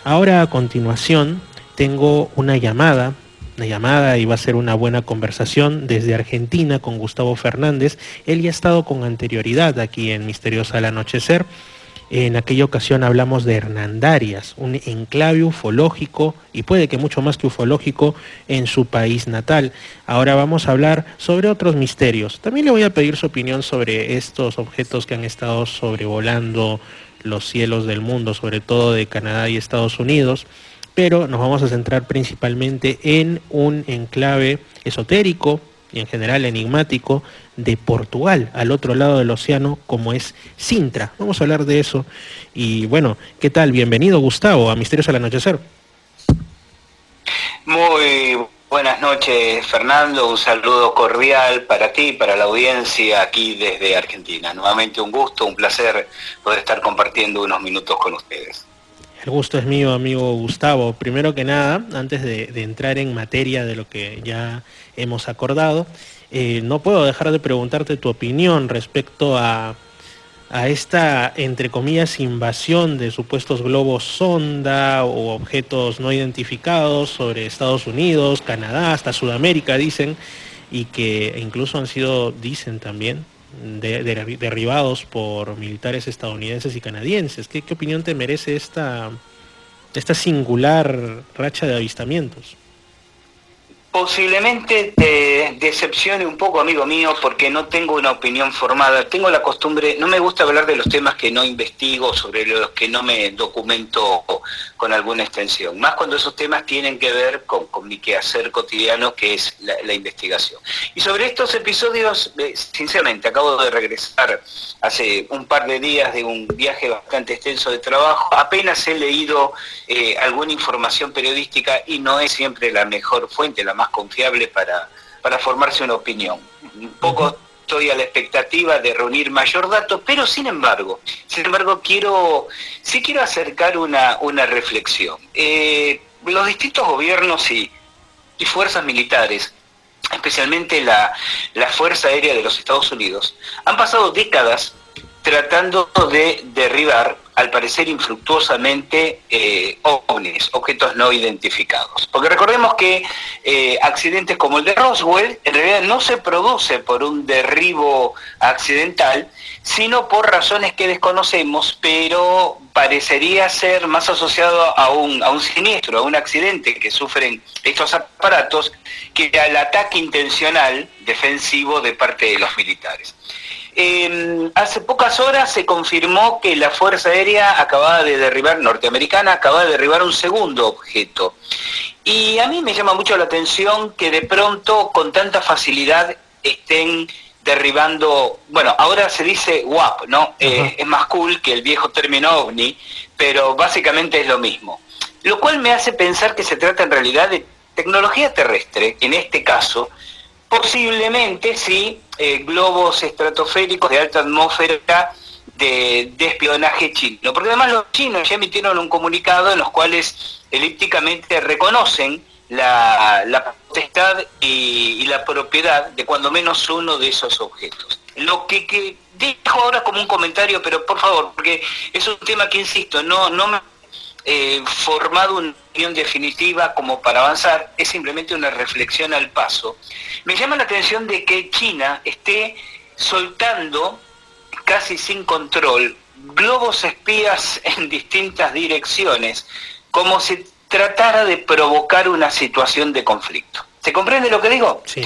Ahora a continuación tengo una llamada y va a ser una buena conversación desde Argentina con Gustavo Fernández. Él ya ha estado con anterioridad aquí en Misteriosa al Anochecer. En aquella ocasión hablamos de Hernandarias, un enclave ufológico y puede que mucho más que ufológico en su país natal. Ahora vamos a hablar sobre otros misterios. También le voy a pedir su opinión sobre estos objetos que han estado sobrevolando los cielos del mundo, sobre todo de Canadá y Estados Unidos, pero nos vamos a centrar principalmente en un enclave esotérico y en general enigmático de Portugal, al otro lado del océano, como es Sintra. Vamos a hablar de eso. Y bueno, ¿qué tal? Bienvenido, Gustavo, a Misterios al Anochecer. Muy buenas noches, Fernando. Un saludo cordial para ti, para la audiencia aquí desde Argentina. Nuevamente un gusto, un placer poder estar compartiendo unos minutos con ustedes. El gusto es mío, amigo Gustavo. Primero que nada, antes de entrar en materia de lo que ya hemos acordado, no puedo dejar de preguntarte tu opinión respecto a esta, entre comillas, invasión de supuestos globos sonda o objetos no identificados sobre Estados Unidos, Canadá, hasta Sudamérica, dicen, y que incluso han sido, dicen también, derribados por militares estadounidenses y canadienses. ¿Qué opinión te merece esta singular racha de avistamientos? Posiblemente te decepcione un poco, amigo mío, porque no tengo una opinión formada. Tengo la costumbre, no me gusta hablar de los temas que no investigo, sobre los que no me documento con alguna extensión. Más cuando esos temas tienen que ver con mi quehacer cotidiano, que es la investigación. Y sobre estos episodios, sinceramente, acabo de regresar hace un par de días de un viaje bastante extenso de trabajo. Apenas he leído alguna información periodística y no es siempre la mejor fuente, la más confiable para formarse una opinión. Un poco estoy a la expectativa de reunir mayor datos, pero sin embargo quiero acercar una reflexión. Los distintos gobiernos y fuerzas militares, especialmente la Fuerza Aérea de los Estados Unidos, han pasado décadas tratando de derribar, al parecer infructuosamente, ovnis, objetos no identificados. Porque recordemos que accidentes como el de Roswell en realidad no se produce por un derribo accidental, sino por razones que desconocemos, pero parecería ser más asociado a un siniestro, a un accidente que sufren estos aparatos, que al ataque intencional defensivo de parte de los militares. Hace pocas horas se confirmó que la Fuerza Aérea norteamericana acababa de derribar un segundo objeto. Y a mí me llama mucho la atención que de pronto con tanta facilidad estén derribando, bueno, ahora se dice WAP, ¿no? Es más cool que el viejo término OVNI, pero básicamente es lo mismo. Lo cual me hace pensar que se trata en realidad de tecnología terrestre, en este caso, posiblemente sí, globos estratosféricos de alta atmósfera de espionaje chino. Porque además los chinos ya emitieron un comunicado en los cuales elípticamente reconocen la potestad y la propiedad de cuando menos uno de esos objetos. Lo que dejo ahora como un comentario, pero por favor, porque es un tema que, insisto, no me formado una opinión definitiva como para avanzar, es simplemente una reflexión al paso. Me llama la atención de que China esté soltando casi sin control globos espías en distintas direcciones, como si tratara de provocar una situación de conflicto. ¿Se comprende lo que digo? Sí.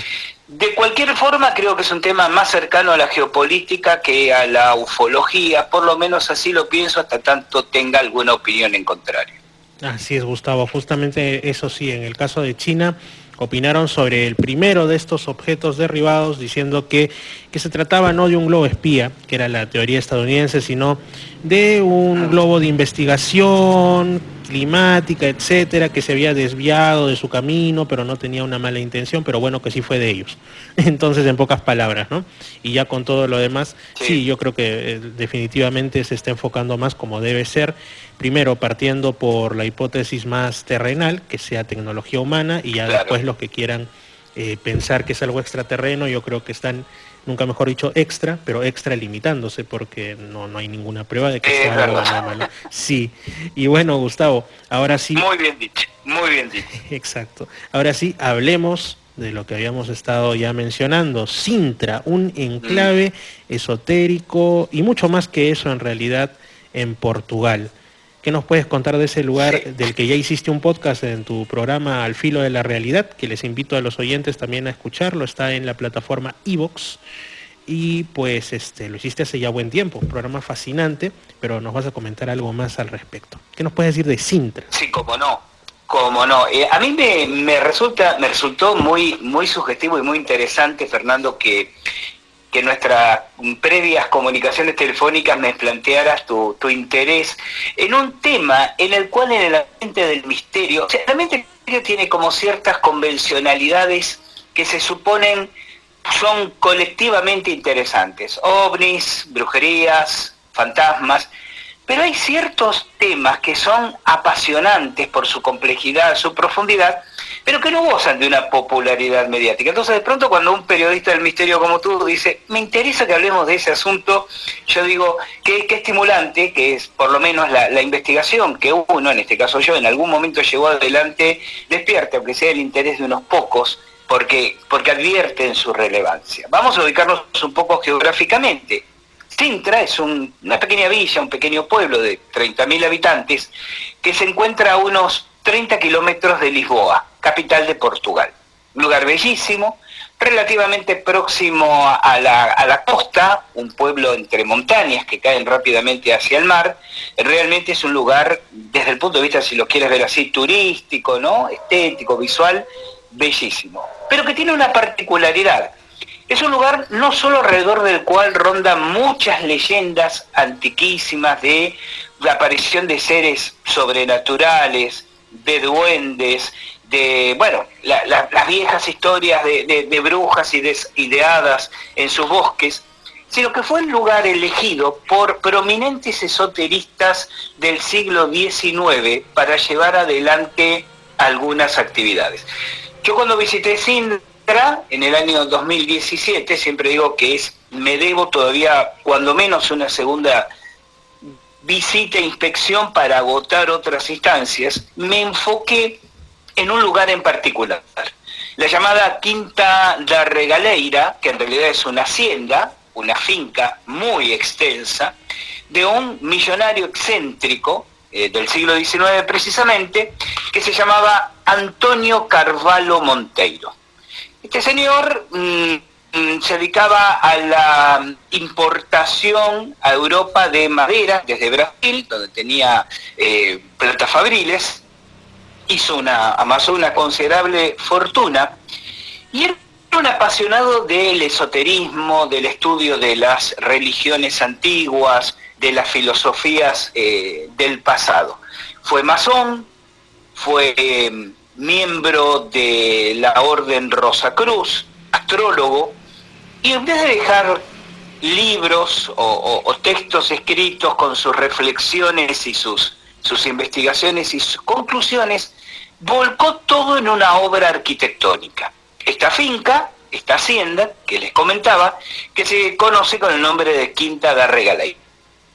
De cualquier forma, creo que es un tema más cercano a la geopolítica que a la ufología, por lo menos así lo pienso, hasta tanto tenga alguna opinión en contrario. Así es, Gustavo. Justamente eso sí, en el caso de China, opinaron sobre el primero de estos objetos derribados, diciendo que se trataba no de un globo espía, que era la teoría estadounidense, sino de un globo de investigación climática, etcétera, que se había desviado de su camino, pero no tenía una mala intención, pero bueno, que sí fue de ellos. Entonces, en pocas palabras, ¿no? Y ya con todo lo demás, sí, yo creo que definitivamente se está enfocando más como debe ser, primero partiendo por la hipótesis más terrenal, que sea tecnología humana, y ya después los que quieran pensar que es algo extraterreno, yo creo que están nunca mejor dicho extra, pero extra limitándose porque no hay ninguna prueba de que sea algo anómalo. Sí, y bueno, Gustavo, ahora sí. Muy bien dicho, muy bien dicho. Exacto. Ahora sí, hablemos de lo que habíamos estado ya mencionando. Sintra, un enclave esotérico y mucho más que eso en realidad en Portugal. ¿Qué nos puedes contar de ese lugar del que ya hiciste un podcast en tu programa Al Filo de la Realidad? Que les invito a los oyentes también a escucharlo. Está en la plataforma iVoox. Y pues lo hiciste hace ya buen tiempo. Un programa fascinante, pero nos vas a comentar algo más al respecto. ¿Qué nos puedes decir de Sintra? Sí, cómo no. Cómo no. A mí me resultó muy sugestivo y muy interesante, Fernando, que nuestras previas comunicaciones telefónicas me plantearas tu interés en un tema en el cual en el ambiente del misterio, o sea, el ambiente del misterio tiene como ciertas convencionalidades que se suponen son colectivamente interesantes, ovnis, brujerías, fantasmas, pero hay ciertos temas que son apasionantes por su complejidad, su profundidad, pero que no gozan de una popularidad mediática. Entonces, de pronto, cuando un periodista del misterio como tú dice, me interesa que hablemos de ese asunto, yo digo, qué estimulante, que es por lo menos la investigación que uno, en este caso yo, en algún momento llevó adelante, despierte, aunque sea el interés de unos pocos, porque advierten su relevancia. Vamos a ubicarnos un poco geográficamente. Sintra es una pequeña villa, un pequeño pueblo de 30.000 habitantes que se encuentra a unos 30 kilómetros de Lisboa, capital de Portugal. Un lugar bellísimo, relativamente próximo a la costa, un pueblo entre montañas que caen rápidamente hacia el mar. Realmente es un lugar, desde el punto de vista, si lo quieres ver así, turístico, ¿no? Estético, visual, bellísimo. Pero que tiene una particularidad. Es un lugar no solo alrededor del cual rondan muchas leyendas antiquísimas de la aparición de seres sobrenaturales, de duendes, de, bueno, las viejas historias de brujas y de hadas en sus bosques, sino que fue el lugar elegido por prominentes esoteristas del siglo XIX para llevar adelante algunas actividades. Yo cuando visité Sintra en el año 2017, siempre digo que me debo todavía cuando menos una segunda visita e inspección para agotar otras instancias, me enfoqué en un lugar en particular, la llamada Quinta da Regaleira, que en realidad es una hacienda, una finca muy extensa, de un millonario excéntrico del siglo XIX precisamente, que se llamaba Antonio Carvalho Monteiro. Este señor se dedicaba a la importación a Europa de madera desde Brasil, donde tenía plantas fabriles, amasó una considerable fortuna, y era un apasionado del esoterismo, del estudio de las religiones antiguas, de las filosofías del pasado. Fue masón, fue miembro de la Orden Rosacruz, astrólogo, y en vez de dejar libros o textos escritos con sus reflexiones y sus investigaciones y sus conclusiones, volcó todo en una obra arquitectónica. Esta finca, esta hacienda que les comentaba, que se conoce con el nombre de Quinta da Regaleira.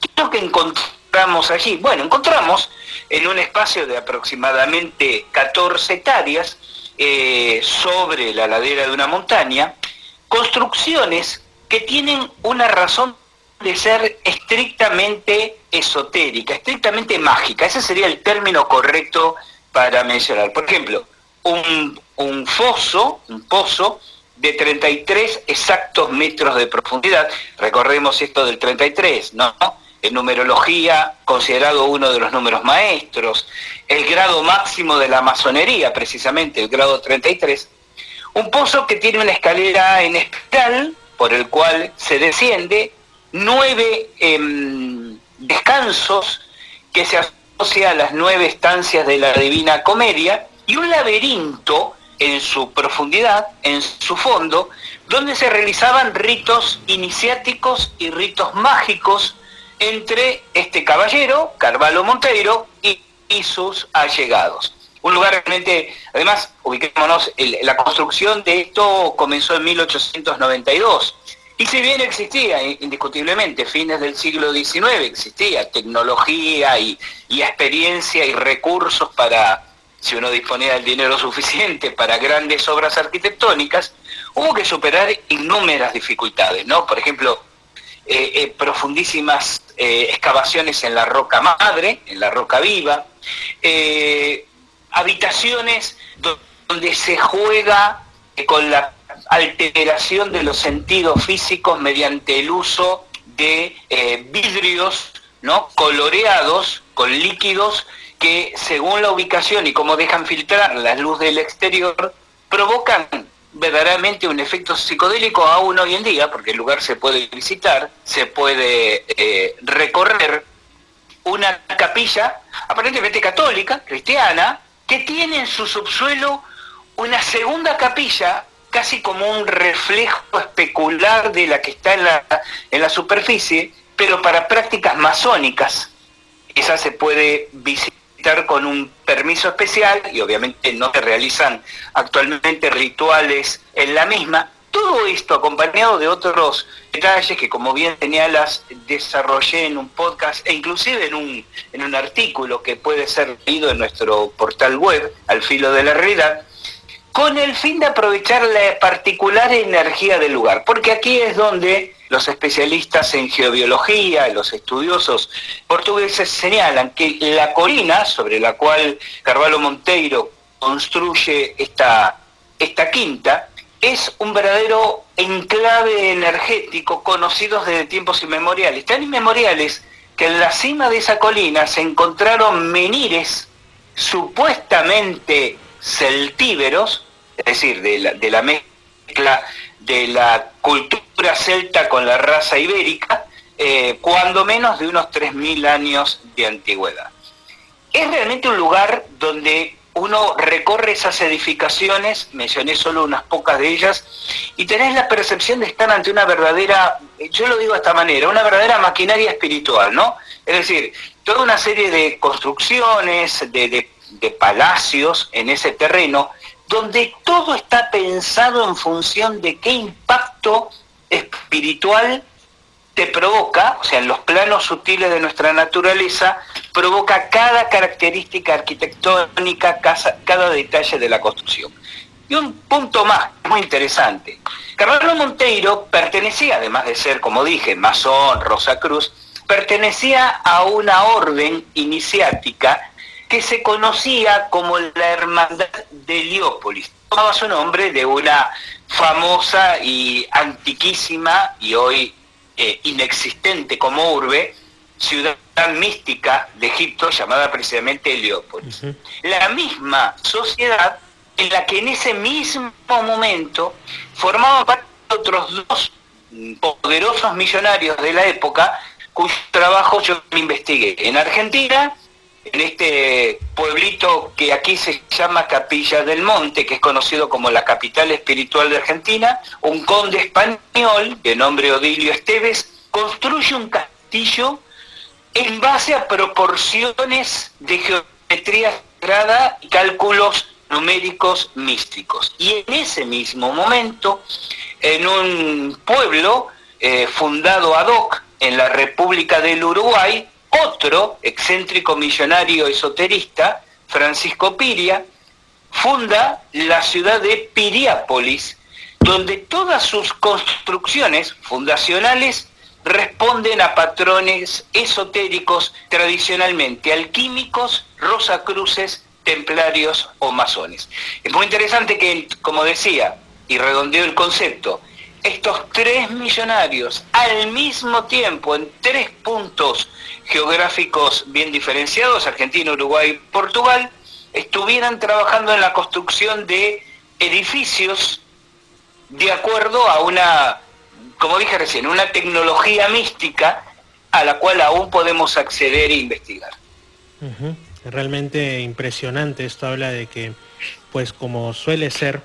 ¿Qué es lo que encontramos allí? Bueno, encontramos en un espacio de aproximadamente 14 hectáreas sobre la ladera de una montaña, construcciones que tienen una razón de ser estrictamente esotérica, estrictamente mágica. Ese sería el término correcto para mencionar. Por ejemplo, un pozo de 33 exactos metros de profundidad. Recordemos esto del 33, ¿no? En numerología, considerado uno de los números maestros, el grado máximo de la masonería, precisamente, el grado 33. Un pozo que tiene una escalera en espiral, por el cual se desciende, 9 descansos que se asocia a las 9 estancias de la Divina Comedia, y un laberinto en su profundidad, en su fondo, donde se realizaban ritos iniciáticos y ritos mágicos entre este caballero, Carvalho Monteiro, y sus allegados. Un lugar realmente, además, ubiquémonos, la construcción de esto comenzó en 1892. Y si bien existía, indiscutiblemente, fines del siglo XIX, existía tecnología y experiencia y recursos para, si uno disponía del dinero suficiente, para grandes obras arquitectónicas, hubo que superar innúmeras dificultades, ¿no? Por ejemplo, profundísimas excavaciones en la roca madre, en la roca viva, habitaciones donde se juega con la alteración de los sentidos físicos mediante el uso de vidrios, ¿no?, coloreados con líquidos que, según la ubicación y cómo dejan filtrar la luz del exterior, provocan verdaderamente un efecto psicodélico aún hoy en día, porque el lugar se puede visitar, se puede recorrer. Una capilla aparentemente católica, cristiana, que tiene en su subsuelo una segunda capilla, casi como un reflejo especular de la que está en la superficie, pero para prácticas masónicas. Esa se puede visitar con un permiso especial y obviamente no se realizan actualmente rituales en la misma. Todo esto acompañado de otros detalles que, como bien señalas, desarrollé en un podcast e inclusive en un artículo que puede ser leído en nuestro portal web, Al Filo de la Realidad, con el fin de aprovechar la particular energía del lugar, porque aquí es donde los especialistas en geobiología, los estudiosos portugueses, señalan que la colina sobre la cual Carvalho Monteiro construye esta quinta es un verdadero enclave energético conocido desde tiempos inmemoriales, tan inmemoriales que en la cima de esa colina se encontraron menhires supuestamente celtíberos, es decir, de la mezcla de la cultura celta con la raza ibérica, cuando menos de unos 3.000 años de antigüedad. Es realmente un lugar donde uno recorre esas edificaciones, mencioné solo unas pocas de ellas, y tenés la percepción de estar ante una verdadera, yo lo digo de esta manera, una verdadera maquinaria espiritual, ¿no? Es decir, toda una serie de construcciones, de palacios en ese terreno, donde todo está pensado en función de qué impacto espiritual te provoca, o sea, en los planos sutiles de nuestra naturaleza, provoca cada característica arquitectónica, cada detalle de la construcción. Y un punto más, muy interesante. Carvalho Monteiro pertenecía, además de ser, como dije, masón, Rosacruz, pertenecía a una orden iniciática que se conocía como la Hermandad de Heliópolis. Tomaba su nombre de una famosa y antiquísima, y hoy inexistente como urbe, ciudad mística de Egipto llamada precisamente Heliópolis. Uh-huh. La misma sociedad en la que en ese mismo momento formaban parte de otros dos poderosos millonarios de la época, cuyo trabajo yo investigué en Argentina, en este pueblito que aquí se llama Capilla del Monte, que es conocido como la capital espiritual de Argentina. Un conde español, de nombre Odilio Esteves, construye un castillo en base a proporciones de geometría sagrada y cálculos numéricos místicos. Y en ese mismo momento, en un pueblo fundado ad hoc en la República del Uruguay, otro excéntrico millonario esoterista, Francisco Piria, funda la ciudad de Piriápolis, donde todas sus construcciones fundacionales responden a patrones esotéricos tradicionalmente alquímicos, rosacruces, templarios o masones. Es muy interesante que, como decía, y redondeo el concepto, estos tres millonarios al mismo tiempo en tres puntos geográficos bien diferenciados, Argentina, Uruguay y Portugal, estuvieran trabajando en la construcción de edificios de acuerdo a una, como dije recién, una tecnología mística a la cual aún podemos acceder e investigar. Uh-huh. Realmente impresionante. Esto habla de que, pues como suele ser,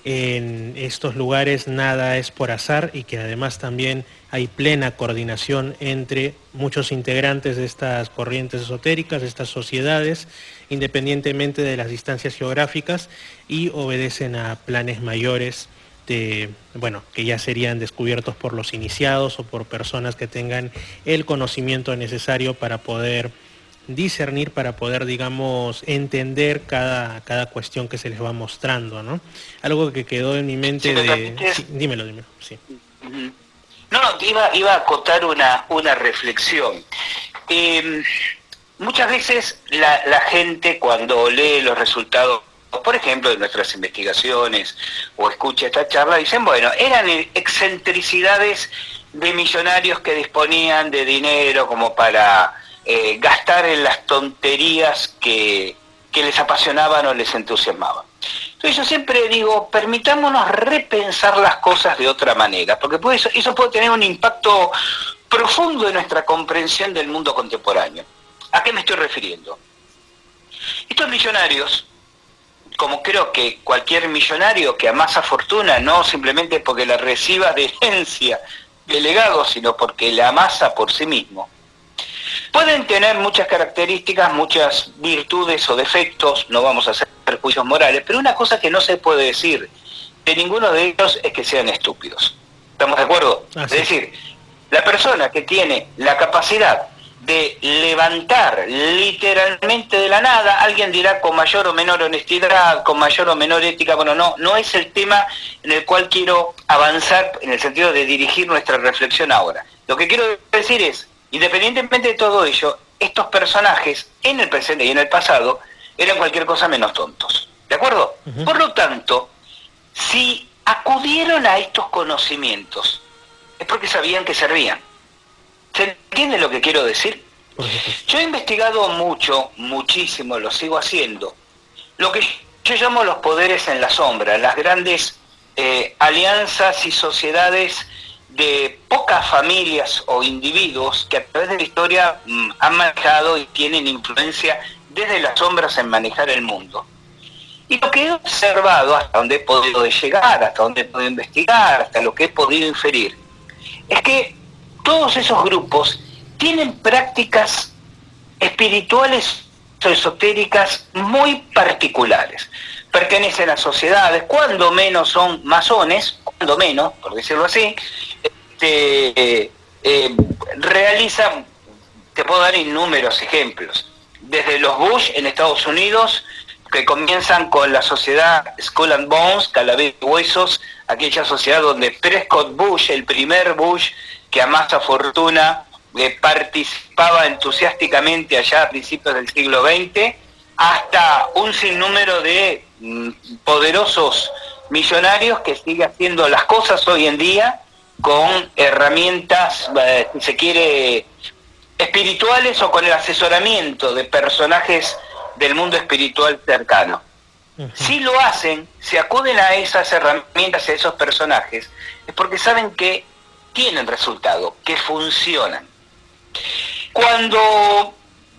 en estos lugares nada es por azar y que además también hay plena coordinación entre muchos integrantes de estas corrientes esotéricas, de estas sociedades, independientemente de las distancias geográficas, y obedecen a planes mayores bueno, que ya serían descubiertos por los iniciados o por personas que tengan el conocimiento necesario para poder discernir, para poder, digamos, entender cada cuestión que se les va mostrando, ¿no? Algo que quedó en mi mente Si me de... permites, Sí, dímelo, sí. no, iba a acotar una reflexión. Muchas veces la gente cuando lee los resultados, por ejemplo, de nuestras investigaciones o escucha esta charla, dicen, bueno, eran excentricidades de millonarios que disponían de dinero como para gastar en las tonterías que les apasionaban o les entusiasmaban. Entonces yo siempre digo, permitámonos repensar las cosas de otra manera, porque eso puede tener un impacto profundo en nuestra comprensión del mundo contemporáneo. ¿A qué me estoy refiriendo? Estos millonarios, como creo que cualquier millonario que amasa fortuna, no simplemente porque la reciba de herencia, de legado, sino porque la amasa por sí mismo, pueden tener muchas características, muchas virtudes o defectos, no vamos a hacer juicios morales, pero una cosa que no se puede decir de ninguno de ellos es que sean estúpidos. ¿Estamos de acuerdo? Sí. Es decir, la persona que tiene la capacidad de levantar literalmente de la nada, alguien dirá con mayor o menor honestidad, con mayor o menor ética, bueno, no es el tema en el cual quiero avanzar en el sentido de dirigir nuestra reflexión ahora. Lo que quiero decir es, independientemente de todo ello, estos personajes en el presente y en el pasado eran cualquier cosa menos tontos. ¿De acuerdo? Uh-huh. Por lo tanto, si acudieron a estos conocimientos, es porque sabían que servían. ¿Se entiende lo que quiero decir? Yo he investigado muchísimo, lo sigo haciendo, lo que yo llamo los poderes en la sombra, las grandes alianzas y sociedades de pocas familias o individuos que a través de la historia han manejado y tienen influencia desde las sombras en manejar el mundo. Y lo que he observado, hasta donde he podido llegar, hasta donde he podido investigar, hasta lo que he podido inferir, es que todos esos grupos tienen prácticas espirituales o esotéricas muy particulares. Pertenecen a sociedades, cuando menos son masones, cuando menos, por decirlo así, realizan, te puedo dar innúmeros ejemplos, desde los Bush en Estados Unidos, que comienzan con la sociedad Skull and Bones, Calavera y Huesos, aquella sociedad donde Prescott Bush, el primer Bush que amasa fortuna, participaba entusiásticamente allá a principios del siglo XX, hasta un sinnúmero de poderosos millonarios que sigue haciendo las cosas hoy en día con herramientas, si se quiere, espirituales o con el asesoramiento de personajes del mundo espiritual cercano. Uh-huh. Si lo hacen, si acuden a esas herramientas, a esos personajes, es porque saben que tienen resultado, que funcionan.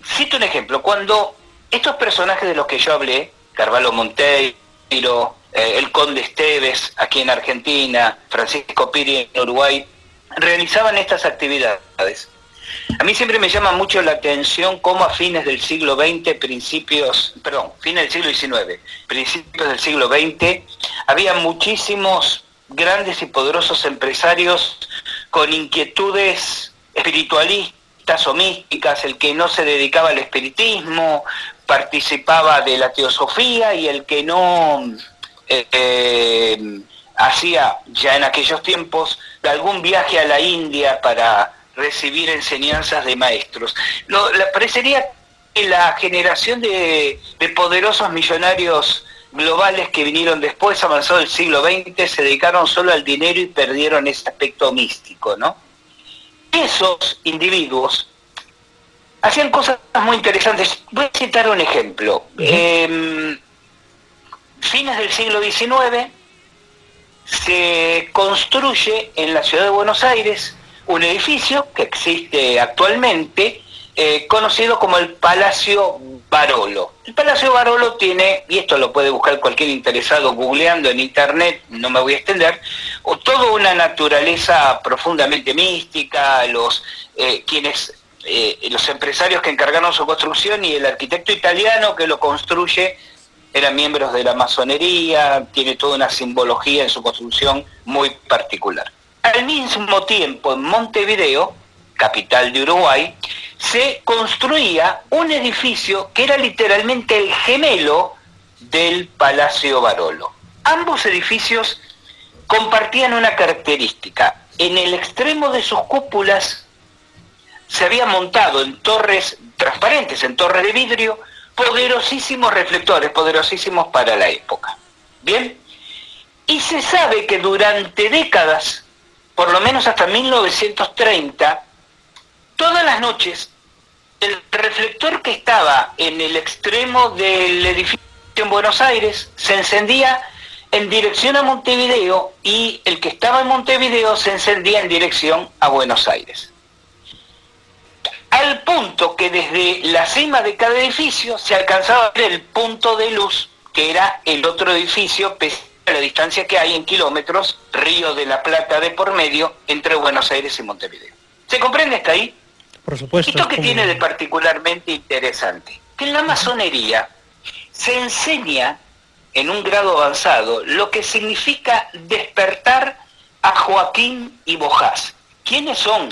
Cito un ejemplo, cuando estos personajes de los que yo hablé, Carvalho Monteiro, el Conde Esteves aquí en Argentina, Francisco Piri en Uruguay, realizaban estas actividades, a mí siempre me llama mucho la atención cómo a fines del siglo XX, fines del siglo XIX, principios del siglo XX, había muchísimos grandes y poderosos empresarios con inquietudes espiritualistas o místicas, el que no se dedicaba al espiritismo, participaba de la teosofía, y el que no hacía ya en aquellos tiempos algún viaje a la India para recibir enseñanzas de maestros. Parecería que la generación de poderosos millonarios globales que vinieron después, avanzado el siglo XX, se dedicaron solo al dinero y perdieron ese aspecto místico, ¿no? Esos individuos hacían cosas muy interesantes. Voy a citar un ejemplo. Fines del siglo XIX se construye en la ciudad de Buenos Aires un edificio que existe actualmente, conocido como el Palacio Barolo. El Palacio Barolo tiene, y esto lo puede buscar cualquier interesado googleando en internet, no me voy a extender, toda una naturaleza profundamente mística, los empresarios que encargaron su construcción y el arquitecto italiano que lo construye eran miembros de la masonería, tiene toda una simbología en su construcción muy particular. Al mismo tiempo, en Montevideo, capital de Uruguay, se construía un edificio que era literalmente el gemelo del Palacio Barolo. Ambos edificios compartían una característica. En el extremo de sus cúpulas se había montado en torres transparentes, en torres de vidrio, poderosísimos reflectores, poderosísimos para la época. Bien, y se sabe que durante décadas, por lo menos hasta 1930, todas las noches, el reflector que estaba en el extremo del edificio en Buenos Aires se encendía en dirección a Montevideo y el que estaba en Montevideo se encendía en dirección a Buenos Aires. Al punto que desde la cima de cada edificio se alcanzaba a ver el punto de luz, que era el otro edificio, pese a la distancia que hay en kilómetros, Río de la Plata de por medio, entre Buenos Aires y Montevideo. ¿Se comprende hasta ahí? Por supuesto. ¿Esto qué tiene de particularmente interesante? Que en la masonería se enseña en un grado avanzado lo que significa despertar a Joaquín y Bojás. ¿Quiénes son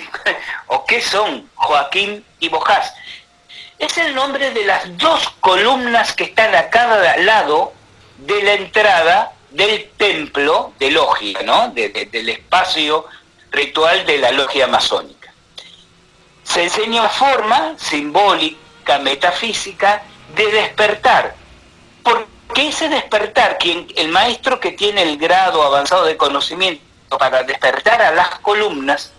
o qué son Joaquín y Bojás? Es el nombre de las dos columnas que están a cada lado de la entrada del templo de logia, ¿no? Del espacio ritual de la logia masónica. Se enseña una forma simbólica, metafísica, de despertar. Porque ese despertar, el maestro que tiene el grado avanzado de conocimiento para despertar a las columnas,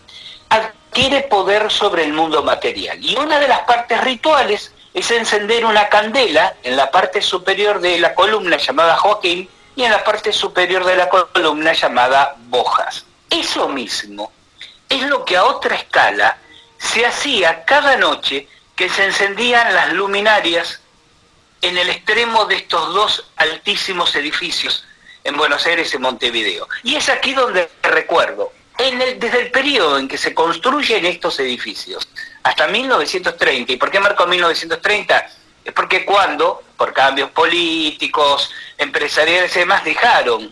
adquiere poder sobre el mundo material. Y una de las partes rituales es encender una candela en la parte superior de la columna llamada Joaquín y en la parte superior de la columna llamada Bojás. Eso mismo es lo que a otra escala se hacía cada noche que se encendían las luminarias en el extremo de estos dos altísimos edificios en Buenos Aires y Montevideo. Y es aquí donde recuerdo, desde el periodo en que se construyen estos edificios hasta 1930, ¿y por qué marco 1930? Es porque cuando, por cambios políticos, empresariales y demás, dejaron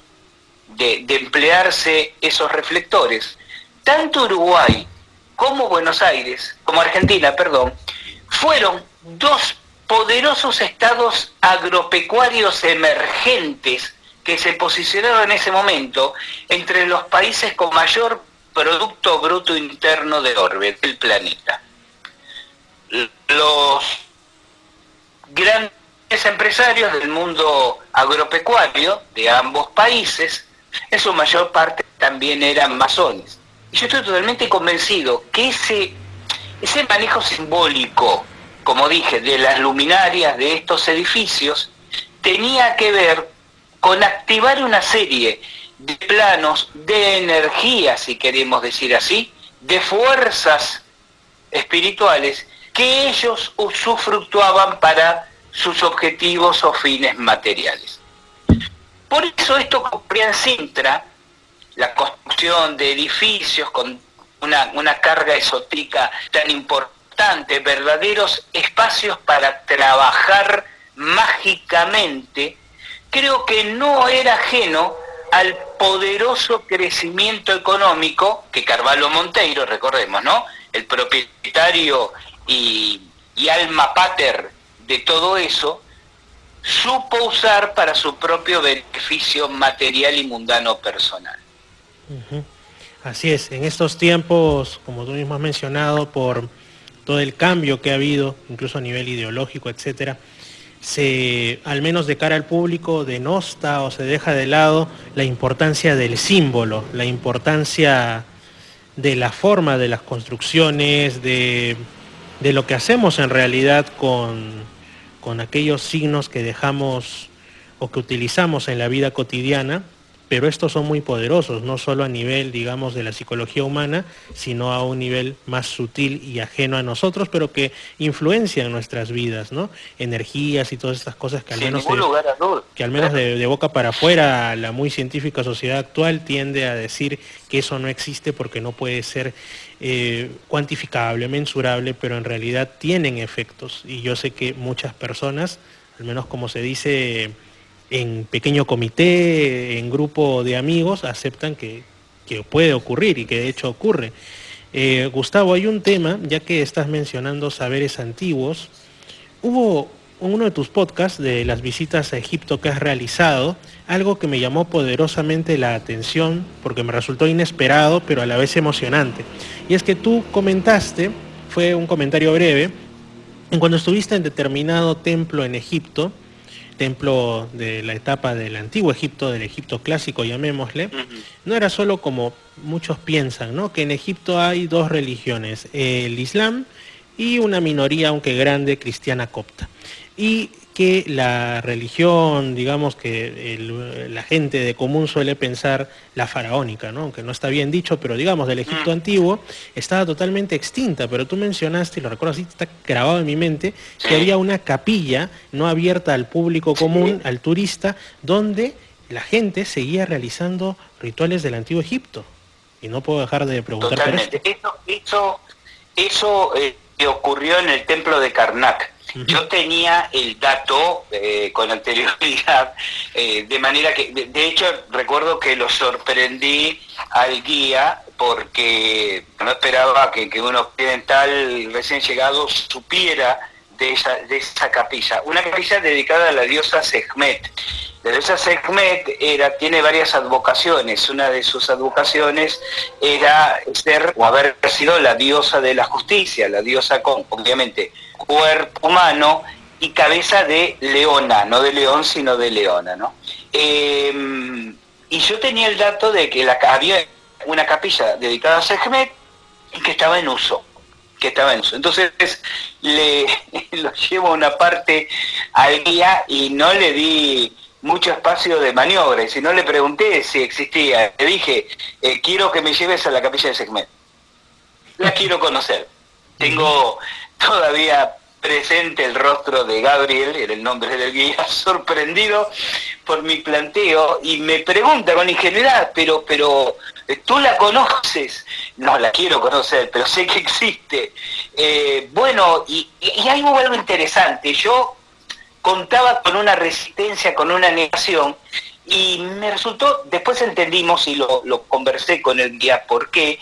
de emplearse esos reflectores, tanto Uruguay como Buenos Aires, como Argentina, perdón, fueron dos poderosos estados agropecuarios emergentes que se posicionaron en ese momento entre los países con mayor Producto Bruto Interno del orbe del planeta. Los grandes empresarios del mundo agropecuario de ambos países, en su mayor parte también eran masones. Y yo estoy totalmente convencido que ese manejo simbólico, como dije, de las luminarias de estos edificios, tenía que ver con activar una serie de planos de energía, si queremos decir así, de fuerzas espirituales que ellos usufructuaban para sus objetivos o fines materiales. Por eso esto ocurría en Sintra, la construcción de edificios con una carga esotérica tan importante, verdaderos espacios para trabajar mágicamente, creo que no era ajeno al poderoso crecimiento económico que Carvalho Monteiro, recordemos, ¿no?, el propietario y alma pater de todo eso, supo usar para su propio beneficio material y mundano personal. Uh-huh. Así es, en estos tiempos, como tú mismo has mencionado, por todo el cambio que ha habido, incluso a nivel ideológico, etcétera, al menos de cara al público, denosta o se deja de lado la importancia del símbolo, la importancia de la forma de las construcciones, de lo que hacemos en realidad con aquellos signos que dejamos o que utilizamos en la vida cotidiana, pero estos son muy poderosos, no solo a nivel, digamos, de la psicología humana, sino a un nivel más sutil y ajeno a nosotros, pero que influencian nuestras vidas, ¿no? Energías y todas estas cosas que al menos, de boca para afuera, la muy científica sociedad actual tiende a decir que eso no existe porque no puede ser cuantificable, mensurable, pero en realidad tienen efectos. Y yo sé que muchas personas, al menos como se dice en pequeño comité, en grupo de amigos, aceptan que puede ocurrir y que de hecho ocurre. Gustavo, hay un tema, ya que estás mencionando saberes antiguos, hubo en uno de tus podcasts de las visitas a Egipto que has realizado, algo que me llamó poderosamente la atención porque me resultó inesperado pero a la vez emocionante. Y es que tú comentaste, fue un comentario breve, en cuando estuviste en determinado templo en Egipto, templo de la etapa del antiguo Egipto, del Egipto clásico, llamémosle, no era solo como muchos piensan, ¿no? Que en Egipto hay dos religiones, el Islam y una minoría, aunque grande, cristiana copta. Y que la religión, digamos que la gente de común suele pensar la faraónica, ¿no? Aunque no está bien dicho, pero digamos del Egipto antiguo, estaba totalmente extinta, pero tú mencionaste, y lo recuerdo así, está grabado en mi mente, que había una capilla no abierta al público común, al turista, donde la gente seguía realizando rituales del antiguo Egipto. Y no puedo dejar de preguntar Totalmente. Eso ocurrió en el templo de Karnak. Yo tenía el dato con anterioridad, de manera que, de hecho, recuerdo que lo sorprendí al guía porque no esperaba que un occidental recién llegado supiera de esa capilla. Una capilla dedicada a la diosa Sekhmet. La diosa Sekhmet tiene varias advocaciones. Una de sus advocaciones era ser o haber sido la diosa de la justicia, la diosa con, obviamente, cuerpo humano y cabeza de leona, no de león, sino de leona, ¿no? Y yo tenía el dato de que había una capilla dedicada a Sekhmet y que estaba en uso. Entonces lo llevo a una parte al guía y no le di mucho espacio de maniobra, y si no le pregunté si existía, le dije, quiero que me lleves a la capilla de Sekhmet, la quiero conocer. Tengo todavía presente el rostro de Gabriel, era el nombre del guía, sorprendido por mi planteo, y me pregunta con ingenuidad, pero ¿tú la conoces? No la quiero conocer, pero sé que existe. Bueno, y hay algo interesante. Yo contaba con una resistencia, con una negación, y me resultó, después entendimos y lo conversé con el guía, por qué,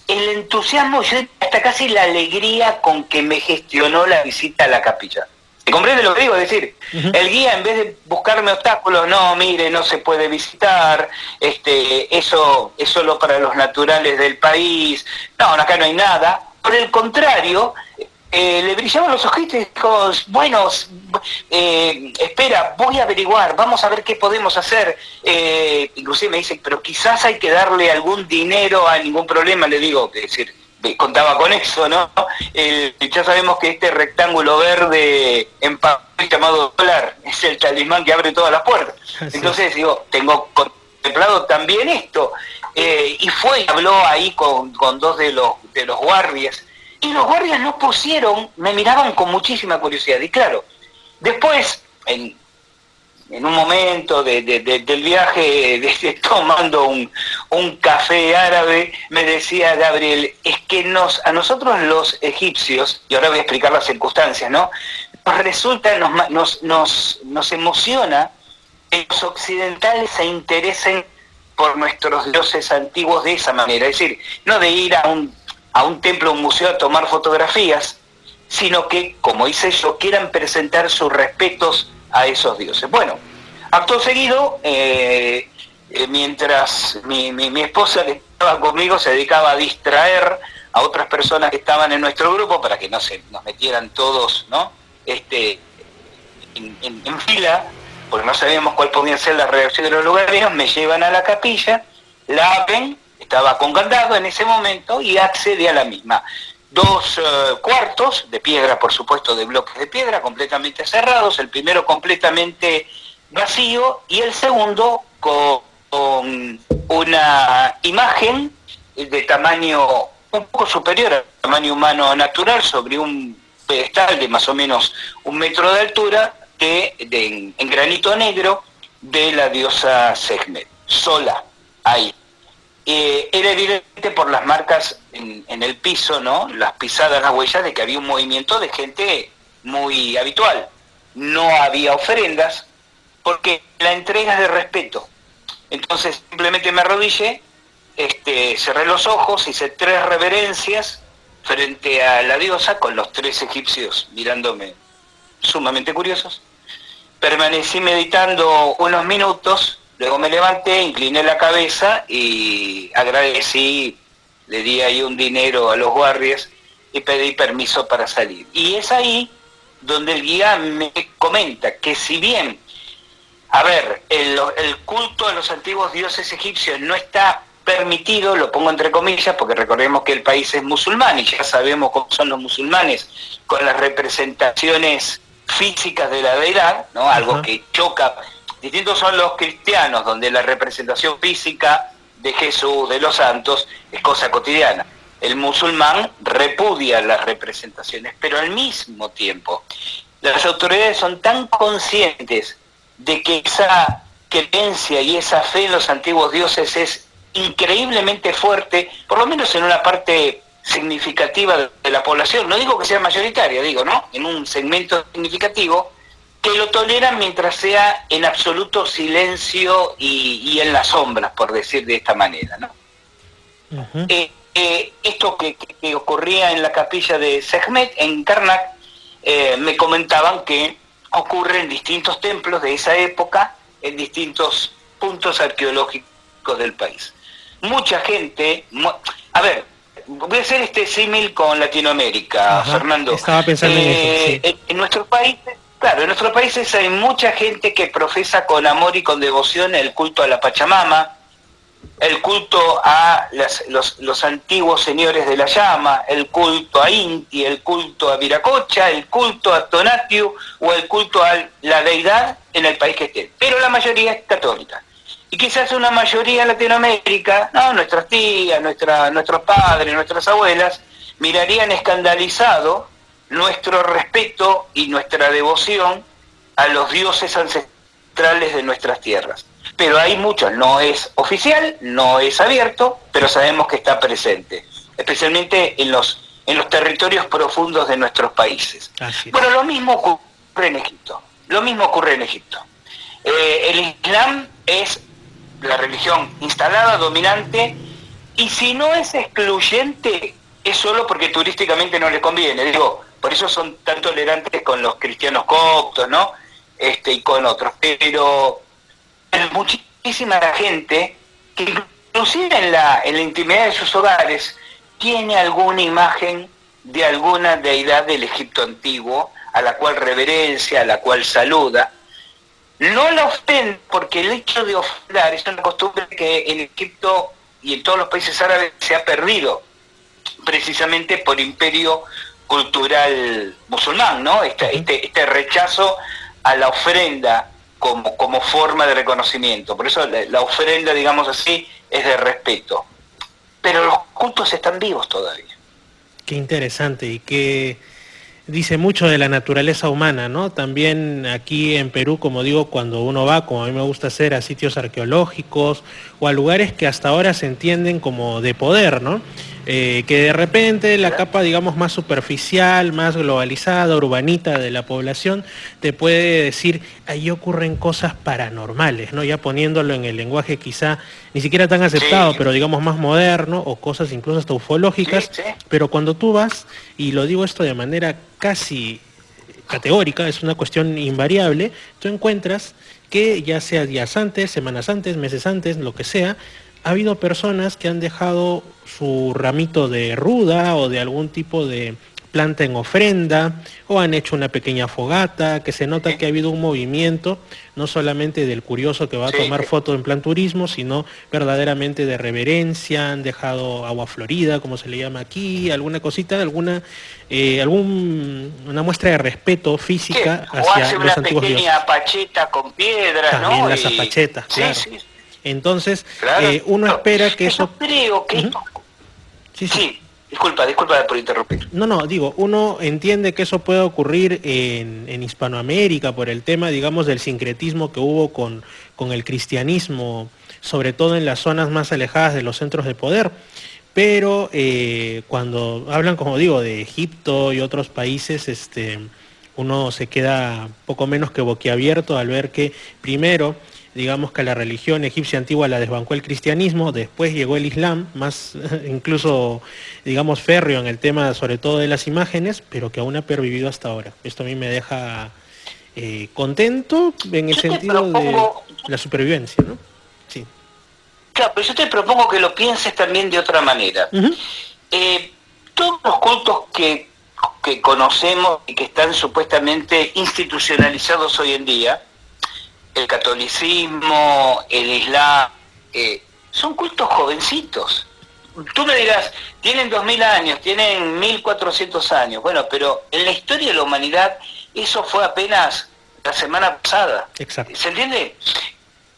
el entusiasmo, hasta casi la alegría con que me gestionó la visita a la capilla. ¿Se comprende lo que digo? Es decir, el guía, en vez de buscarme obstáculos, no, mire, no se puede visitar, eso es solo para los naturales del país, no, acá no hay nada. Por el contrario, le brillaban los ojitos y dijo, bueno, espera, voy a averiguar, vamos a ver qué podemos hacer. Inclusive me dice, pero quizás hay que darle algún dinero, a ningún problema, le digo, es decir, contaba con eso, ¿no? Ya sabemos que este rectángulo verde en papel llamado dólar es el talismán que abre todas las puertas. Entonces digo, tengo contemplado también esto. Y fue y habló ahí con dos de los guardias. Y los guardias no pusieron, me miraban con muchísima curiosidad. Y claro, después, en un momento del viaje, tomando un café árabe, me decía Gabriel, es que a nosotros los egipcios, y ahora voy a explicar las circunstancias, ¿no? Nos resulta, nos emociona que los occidentales se interesen por nuestros dioses antiguos de esa manera. Es decir, no de ir a un templo o un museo a tomar fotografías, sino que, como hice yo, quieran presentar sus respetos a esos dioses. Bueno, acto seguido, mientras mi esposa que estaba conmigo se dedicaba a distraer a otras personas que estaban en nuestro grupo para que nos metieran todos, ¿no? En fila, porque no sabíamos cuál podía ser la reacción de los lugareños, me llevan a la capilla, la abren, estaba con candado en ese momento y accede a la misma. 2 cuartos de piedra, por supuesto, de bloques de piedra, completamente cerrados, el primero completamente vacío y el segundo con una imagen de tamaño un poco superior al tamaño humano natural sobre un pedestal de más o menos 1 metro de altura en granito negro de la diosa Sekhmet, sola, ahí. Era evidente por las marcas en el piso, ¿no? Las pisadas, las huellas de que había un movimiento de gente muy habitual. No había ofrendas, porque la entrega es de respeto. Entonces simplemente me arrodillé, cerré los ojos, hice 3 reverencias frente a la diosa, con los 3 egipcios mirándome sumamente curiosos. Permanecí meditando unos minutos, luego me levanté, incliné la cabeza y agradecí, le di ahí un dinero a los guardias y pedí permiso para salir. Y es ahí donde el guía me comenta que si bien, a ver, el culto a los antiguos dioses egipcios no está permitido, lo pongo entre comillas, porque recordemos que el país es musulmán y ya sabemos cómo son los musulmanes con las representaciones físicas de la deidad, ¿no? Algo que choca. Distintos son los cristianos, donde la representación física de Jesús, de los santos, es cosa cotidiana. El musulmán repudia las representaciones, pero al mismo tiempo las autoridades son tan conscientes de que esa creencia y esa fe en los antiguos dioses es increíblemente fuerte, por lo menos en una parte significativa de la población, no digo que sea mayoritaria, digo, ¿no? En un segmento significativo, que lo toleran mientras sea en absoluto silencio y en las sombras, por decir de esta manera, ¿no? Uh-huh. Esto que ocurría en la capilla de Sekhmet, en Karnak, me comentaban que ocurre en distintos templos de esa época, en distintos puntos arqueológicos del país. Mucha gente, a ver, voy a hacer este símil con Latinoamérica, Ajá, Fernando. estaba pensando en eso, sí. En nuestros países, claro, en nuestros países hay mucha gente que profesa con amor y con devoción el culto a la Pachamama, el culto a los antiguos señores de la llama, el culto a Inti, el culto a Viracocha, el culto a Tonatiuh o el culto a la deidad en el país que esté. Pero la mayoría es católica. Y quizás una mayoría en Latinoamérica, no, nuestras tías, nuestros padres, nuestras abuelas, mirarían escandalizado nuestro respeto y nuestra devoción a los dioses ancestrales de nuestras tierras. Pero hay muchos, no es oficial, no es abierto, pero sabemos que está presente, especialmente en los territorios profundos de nuestros países. Bueno, lo mismo ocurre en Egipto. El Islam es la religión instalada, dominante, y si no es excluyente, es solo porque turísticamente no les conviene. Digo, por eso son tan tolerantes con los cristianos coptos, ¿no? Y con otros. Pero hay muchísima gente que inclusive en la intimidad de sus hogares tiene alguna imagen de alguna deidad del Egipto antiguo, a la cual reverencia, a la cual saluda. No la ofende, porque el hecho de ofrendar es una costumbre que en Egipto y en todos los países árabes se ha perdido, precisamente por imperio cultural musulmán, ¿no? Este rechazo a la ofrenda como forma de reconocimiento. Por eso la ofrenda, digamos así, es de respeto. Pero los cultos están vivos todavía. Qué interesante y que dice mucho de la naturaleza humana, ¿no? También aquí en Perú, como digo, cuando uno va, como a mí me gusta hacer, a sitios arqueológicos o a lugares que hasta ahora se entienden como de poder, ¿no? Que de repente la capa, digamos, más superficial, más globalizada, urbanita de la población, te puede decir, ahí ocurren cosas paranormales, ¿no? Ya poniéndolo en el lenguaje quizá ni siquiera tan aceptado, sí, pero digamos más moderno, o cosas incluso hasta ufológicas, sí, sí. Pero cuando tú vas, y lo digo esto de manera casi categórica, es una cuestión invariable, tú encuentras que ya sea días antes, semanas antes, meses antes, lo que sea, ha habido personas que han dejado su ramito de ruda o de algún tipo de planta en ofrenda, o han hecho una pequeña fogata, que se nota que ha habido un movimiento, no solamente del curioso que va a tomar foto en plan turismo, sino verdaderamente de reverencia, han dejado agua florida, como se le llama aquí, alguna cosita, una muestra de respeto física hacia los antiguos dioses. Una pequeña pacheta con piedras, también, ¿no? Las y zapachetas, claro. Sí. Entonces, claro, uno espera que eso... creo que esto... Sí, disculpa por interrumpir. No, digo, uno entiende que eso puede ocurrir en Hispanoamérica por el tema, digamos, del sincretismo que hubo con el cristianismo, sobre todo en las zonas más alejadas de los centros de poder. Pero cuando hablan, como digo, de Egipto y otros países, uno se queda poco menos que boquiabierto al ver que primero, digamos que la religión egipcia antigua la desbancó el cristianismo, después llegó el islam, más incluso, digamos, férreo en el tema sobre todo de las imágenes, pero que aún ha pervivido hasta ahora. Esto a mí me deja contento en el sentido de la supervivencia, ¿no? Sí. Claro, pero yo te propongo que lo pienses también de otra manera. Todos los cultos que conocemos y que están supuestamente institucionalizados hoy en día, el catolicismo, el islam, son cultos jovencitos. Tú me dirás, tienen 2000 años, tienen 1400 años. Bueno, pero en la historia de la humanidad eso fue apenas la semana pasada. Exacto. ¿Se entiende?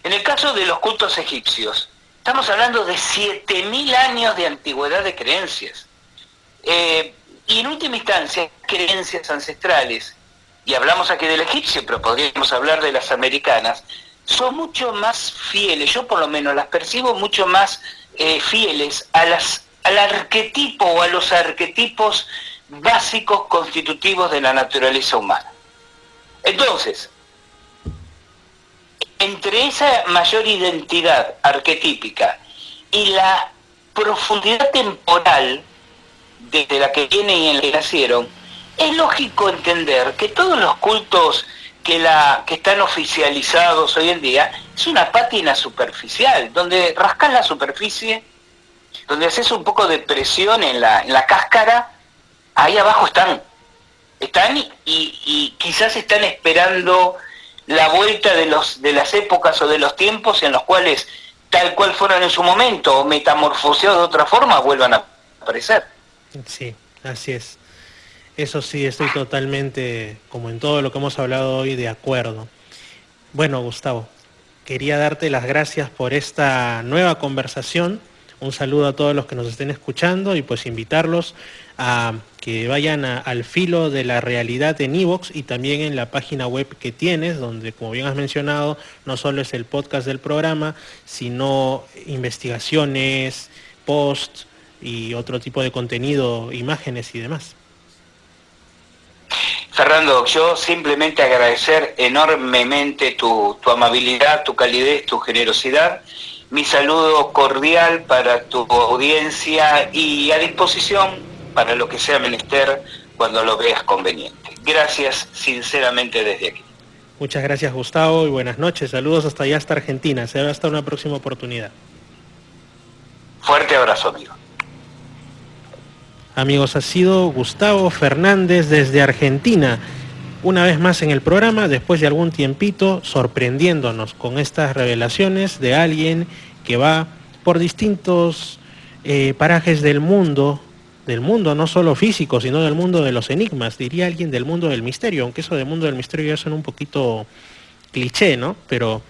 En el caso de los cultos egipcios, estamos hablando de 7000 años de antigüedad de creencias. Y en última instancia, creencias ancestrales, y hablamos aquí del egipcio, pero podríamos hablar de las americanas, son mucho más fieles, yo por lo menos las percibo mucho más fieles al arquetipo o a los arquetipos básicos constitutivos de la naturaleza humana. Entonces, entre esa mayor identidad arquetípica y la profundidad temporal desde la que vienen y en la que nacieron, es lógico entender que todos los cultos que están oficializados hoy en día es una pátina superficial, donde rascas la superficie, donde haces un poco de presión en la cáscara, ahí abajo están y quizás están esperando la vuelta de las épocas o de los tiempos en los cuales tal cual fueron en su momento o metamorfoseados de otra forma vuelvan a aparecer. Sí, así es. Eso sí, estoy totalmente, como en todo lo que hemos hablado hoy, de acuerdo. Bueno, Gustavo, quería darte las gracias por esta nueva conversación. Un saludo a todos los que nos estén escuchando y pues invitarlos a que vayan al filo de la realidad en iVoox y también en la página web que tienes, donde, como bien has mencionado, no solo es el podcast del programa, sino investigaciones, posts y otro tipo de contenido, imágenes y demás. Fernando, yo simplemente agradecer enormemente tu amabilidad, tu calidez, tu generosidad. Mi saludo cordial para tu audiencia y a disposición para lo que sea menester cuando lo veas conveniente. Gracias sinceramente desde aquí. Muchas gracias, Gustavo, y buenas noches. Saludos hasta allá, hasta Argentina. Será hasta una próxima oportunidad. Fuerte abrazo, amigo. Amigos, ha sido Gustavo Fernández desde Argentina, una vez más en el programa, después de algún tiempito, sorprendiéndonos con estas revelaciones de alguien que va por distintos parajes del mundo no solo físico, sino del mundo de los enigmas, diría alguien del mundo del misterio, aunque eso del mundo del misterio ya suena un poquito cliché, ¿no? Pero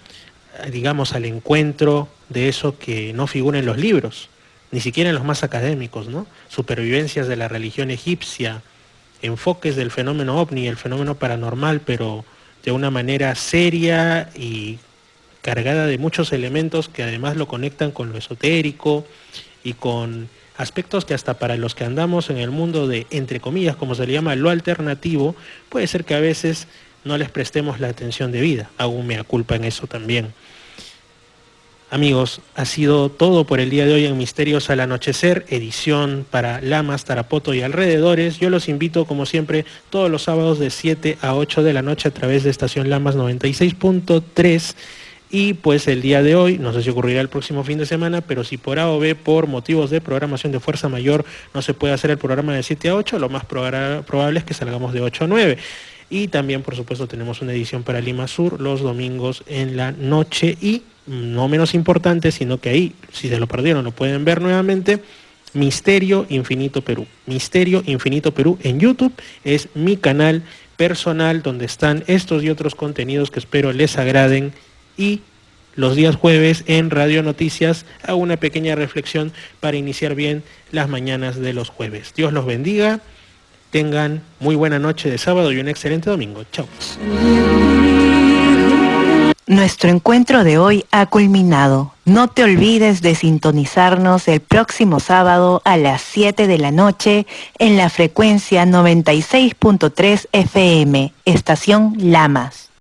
digamos al encuentro de eso que no figura en los libros, ni siquiera en los más académicos, ¿no? Supervivencias de la religión egipcia, enfoques del fenómeno ovni, el fenómeno paranormal, pero de una manera seria y cargada de muchos elementos que además lo conectan con lo esotérico y con aspectos que hasta para los que andamos en el mundo de, entre comillas, como se le llama, lo alternativo, puede ser que a veces no les prestemos la atención debida. Hago un mea culpa en eso también. Amigos, ha sido todo por el día de hoy en Misterios al Anochecer, edición para Lamas, Tarapoto y alrededores. Yo los invito, como siempre, todos los sábados de 7 a 8 de la noche a través de Estación Lamas 96.3. Y pues el día de hoy, no sé si ocurrirá el próximo fin de semana, pero si por A o B, por motivos de programación de fuerza mayor, no se puede hacer el programa de 7 a 8, lo más probable es que salgamos de 8 a 9. Y también, por supuesto, tenemos una edición para Lima Sur los domingos en la noche y, no menos importante, sino que ahí, si se lo perdieron, lo pueden ver nuevamente, Misterio Infinito Perú. Misterio Infinito Perú en YouTube es mi canal personal donde están estos y otros contenidos que espero les agraden. Y los días jueves en Radio Noticias hago una pequeña reflexión para iniciar bien las mañanas de los jueves. Dios los bendiga, tengan muy buena noche de sábado y un excelente domingo. Chao. Nuestro encuentro de hoy ha culminado. No te olvides de sintonizarnos el próximo sábado a las 7 de la noche en la frecuencia 96.3 FM, Estación Lamas.